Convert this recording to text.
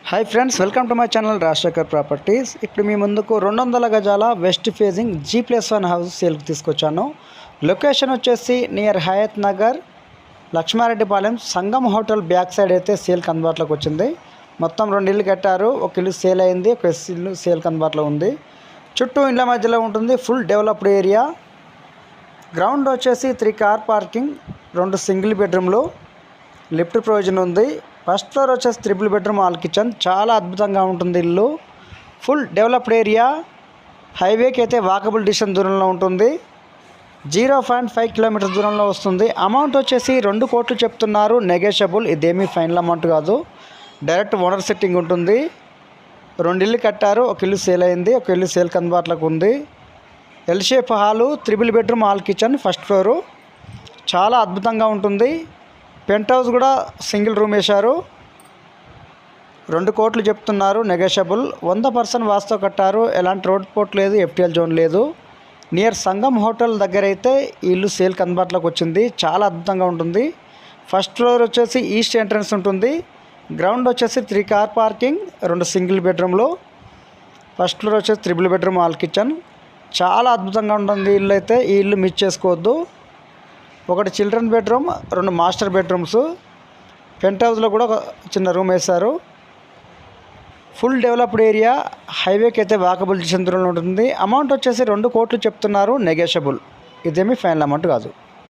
Hi friends, welcome to my channel Rajasekhar properties. ఇప్పుడు మీ ముందుకు 200 గజాల వెస్ట్ ఫేజింగ్ G+1 హౌస్ సేల్కి తీసుకొచ్చాను. లొకేషన్ వచ్చేసి నియర్ హయత్ నగర్, లక్ష్మారెడ్డిపాలెం, సంగం హోటల్ బ్యాక్ సైడ్ అయితే సేల్కి అందుబాటులోకి వచ్చింది. మొత్తం 2 ఇల్లు కట్టారు. ఒక ఇల్లు సేల్ అయింది, ఒక ఇల్లు సేల్కి అందుబాటులో ఉంది. చుట్టూ ఇళ్ళ మధ్యలో ఉంటుంది. Full developed area. గ్రౌండ్ వచ్చేసి 3 కార్ పార్కింగ్, 2 సింగిల్ బెడ్రూమ్లు, లిఫ్ట్ ప్రొవిజన్ ఉంది. ఫస్ట్ ఫ్లోర్ వచ్చేసి 3 బెడ్రూమ్ ఆల్ కిచెన్. చాలా అద్భుతంగా ఉంటుంది ఇల్లు. Full developed area. హైవేకి అయితే వాకబుల్ డిస్టెన్స్ దూరంలో ఉంటుంది. 0.5 కిలోమీటర్ దూరంలో వస్తుంది. అమౌంట్ వచ్చేసి 2 కోట్లు చెప్తున్నారు, నెగోషియబుల్. ఇదేమీ ఫైనల్ అమౌంట్ కాదు, డైరెక్ట్ ఓనర్ సెట్టింగ్ ఉంటుంది. 2 ఇల్లు కట్టారు, ఒక ఇల్లు సేల్ అయింది, ఒక ఇల్లు సేల్కి అందుబాటులోకి ఉంది. L shape hall, 3 bedroom all kitchen, first floor. చాలా అద్భుతంగా ఉంటుంది. పెంట్ హౌస్ కూడా సింగిల్ రూమ్ వేశారు. 2 కోట్లు చెప్తున్నారు, నెగోషియబుల్. 100% వాస్తు కట్టారు. ఎలాంటి రోడ్ పోర్ట్ లేదు, ఎఫ్టీఎల్ జోన్ లేదు. నియర్ సంగం హోటల్ దగ్గర అయితే ఈ ఇల్లు సేల్కి అందుబాటులోకి వచ్చింది. చాలా అద్భుతంగా ఉంటుంది. ఫస్ట్ ఫ్లోర్ వచ్చేసి ఈస్ట్ ఎంట్రన్స్ ఉంటుంది. గ్రౌండ్ వచ్చేసి 3 కార్ పార్కింగ్, 2 సింగిల్ బెడ్రూమ్లు. ఫస్ట్ ఫ్లోర్ వచ్చేసి 3 బెడ్రూమ్ ఆల్ కిచెన్. చాలా అద్భుతంగా ఉంటుంది ఇల్లు అయితే. ఈ ఇల్లు మిస్ చేసుకోవద్దు. 1 చిల్డ్రన్ బెడ్రూమ్, 2 మాస్టర్ బెడ్రూమ్స్. పెంట్ హౌస్లో కూడా ఒక చిన్న రూమ్ వేశారు. Full developed area. హైవేకి అయితే వాకబుల్ డిస్టెన్స్ దూరంలో ఉంటుంది. అమౌంట్ వచ్చేసి 2 కోట్లు చెప్తున్నారు, నెగోషియబుల్. ఇదేమీ ఫైనల్ అమౌంట్ కాదు.